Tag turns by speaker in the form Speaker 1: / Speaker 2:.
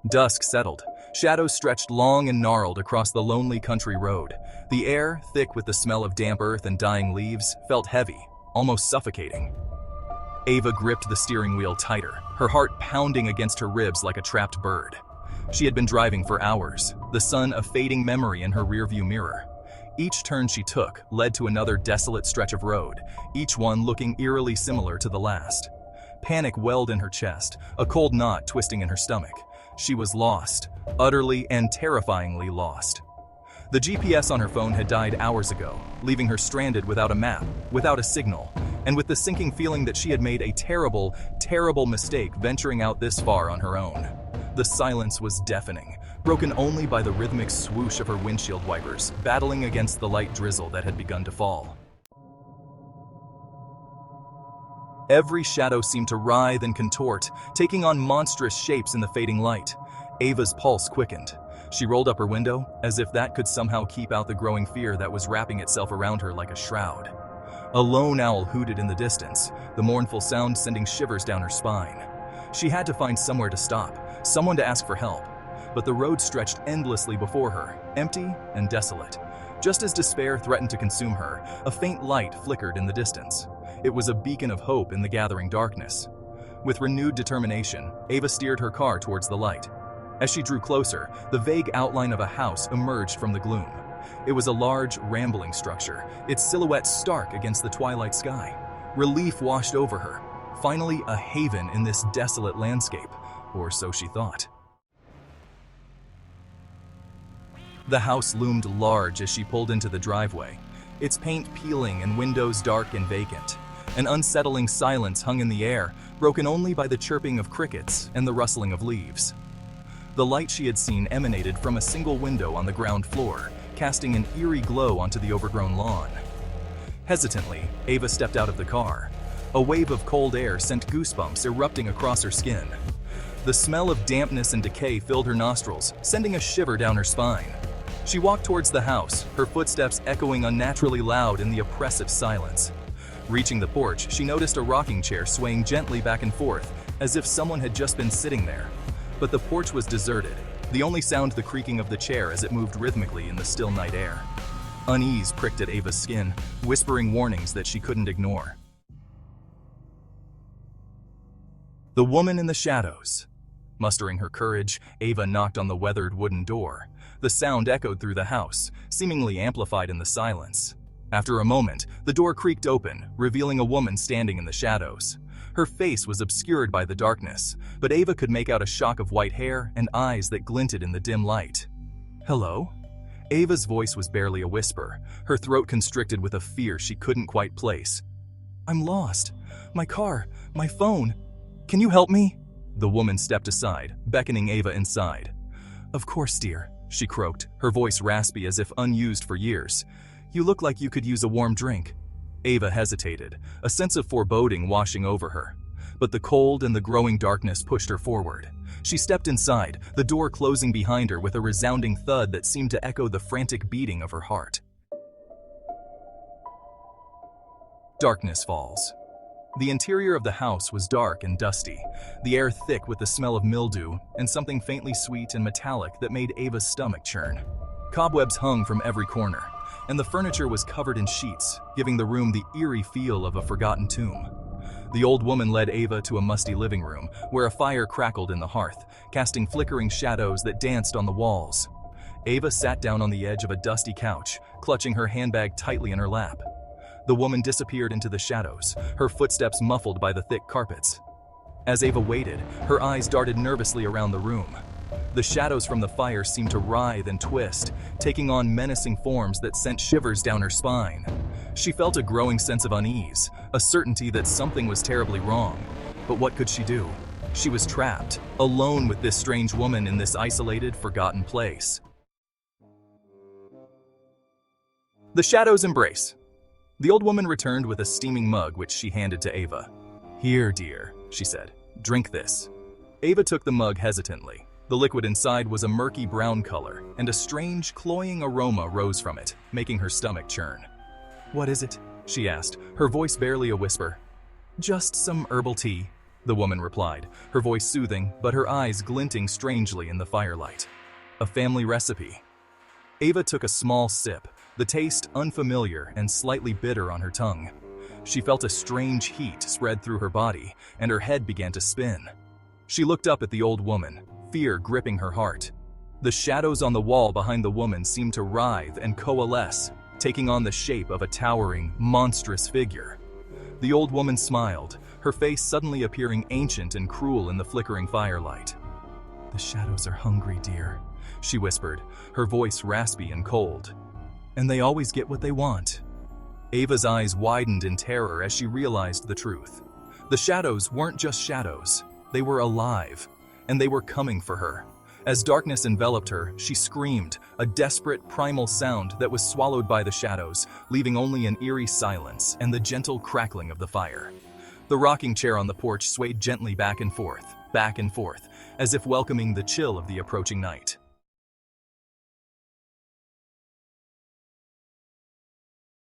Speaker 1: Dusk settled. Shadows stretched long and gnarled across the lonely country road. The air, thick with the smell of damp earth and dying leaves, felt heavy, almost suffocating. Ava gripped the steering wheel tighter, her heart pounding against her ribs like a trapped bird. She had been driving for hours, the sun a fading memory in her rearview mirror. Each turn she took led to another desolate stretch of road, each one looking eerily similar to the last. Panic welled in her chest, a cold knot twisting in her stomach. She was lost, utterly and terrifyingly lost. The GPS on her phone had died hours ago, leaving her stranded without a map, without a signal, and with the sinking feeling that she had made a terrible, terrible mistake venturing out this far on her own. The silence was deafening, broken only by the rhythmic swoosh of her windshield wipers, battling against the light drizzle that had begun to fall. Every shadow seemed to writhe and contort, taking on monstrous shapes in the fading light. Ava's pulse quickened. She rolled up her window, as if that could somehow keep out the growing fear that was wrapping itself around her like a shroud. A lone owl hooted in the distance, the mournful sound sending shivers down her spine. She had to find somewhere to stop, someone to ask for help. But the road stretched endlessly before her, empty and desolate. Just as despair threatened to consume her, a faint light flickered in the distance. It was a beacon of hope in the gathering darkness. With renewed determination, Ava steered her car towards the light. As she drew closer, the vague outline of a house emerged from the gloom. It was a large, rambling structure, its silhouette stark against the twilight sky. Relief washed over her. Finally, a haven in this desolate landscape, or so she thought. The house loomed large as she pulled into the driveway, its paint peeling and windows dark and vacant. An unsettling silence hung in the air, broken only by the chirping of crickets and the rustling of leaves. The light she had seen emanated from a single window on the ground floor, casting an eerie glow onto the overgrown lawn. Hesitantly, Ava stepped out of the car. A wave of cold air sent goosebumps erupting across her skin. The smell of dampness and decay filled her nostrils, sending a shiver down her spine. She walked towards the house, her footsteps echoing unnaturally loud in the oppressive silence. Reaching the porch, she noticed a rocking chair swaying gently back and forth, as if someone had just been sitting there. But the porch was deserted, the only sound the creaking of the chair as it moved rhythmically in the still night air. Unease pricked at Ava's skin, whispering warnings that she couldn't ignore. The woman in the shadows. Mustering her courage, Ava knocked on the weathered wooden door. The sound echoed through the house, seemingly amplified in the silence. After a moment, the door creaked open, revealing a woman standing in the shadows. Her face was obscured by the darkness, but Ava could make out a shock of white hair and eyes that glinted in the dim light. "Hello?" Ava's voice was barely a whisper, her throat constricted with a fear she couldn't quite place. "I'm lost. My car, my phone. Can you help me?" The woman stepped aside, beckoning Ava inside. "Of course, dear," she croaked, her voice raspy as if unused for years. "You look like you could use a warm drink." Ava hesitated, a sense of foreboding washing over her. But the cold and the growing darkness pushed her forward. She stepped inside, the door closing behind her with a resounding thud that seemed to echo the frantic beating of her heart. Darkness falls. The interior of the house was dark and dusty, the air thick with the smell of mildew and something faintly sweet and metallic that made Ava's stomach churn. Cobwebs hung from every corner, and the furniture was covered in sheets, giving the room the eerie feel of a forgotten tomb. The old woman led Ava to a musty living room, where a fire crackled in the hearth, casting flickering shadows that danced on the walls. Ava sat down on the edge of a dusty couch, clutching her handbag tightly in her lap. The woman disappeared into the shadows, her footsteps muffled by the thick carpets. As Ava waited, her eyes darted nervously around the room. The shadows from the fire seemed to writhe and twist, taking on menacing forms that sent shivers down her spine. She felt a growing sense of unease, a certainty that something was terribly wrong. But what could she do? She was trapped, alone with this strange woman in this isolated, forgotten place. The shadows embrace. The old woman returned with a steaming mug which she handed to Ava. "Here, dear," she said. "Drink this." Ava took the mug hesitantly. The liquid inside was a murky brown color, and a strange, cloying aroma rose from it, making her stomach churn. "What is it?" she asked, her voice barely a whisper. "Just some herbal tea," the woman replied, her voice soothing, but her eyes glinting strangely in the firelight. A family recipe. Ava took a small sip, the taste unfamiliar and slightly bitter on her tongue. She felt a strange heat spread through her body, and her head began to spin. She looked up at the old woman, fear gripping her heart. The shadows on the wall behind the woman seemed to writhe and coalesce, taking on the shape of a towering, monstrous figure. The old woman smiled, her face suddenly appearing ancient and cruel in the flickering firelight. "The shadows are hungry, dear," she whispered, her voice raspy and cold. "And they always get what they want." Ava's eyes widened in terror as she realized the truth. The shadows weren't just shadows, they were alive, and they were coming for her. As darkness enveloped her, she screamed, a desperate, primal sound that was swallowed by the shadows, leaving only an eerie silence and the gentle crackling of the fire. The rocking chair on the porch swayed gently back and forth, as if welcoming the chill of the approaching night.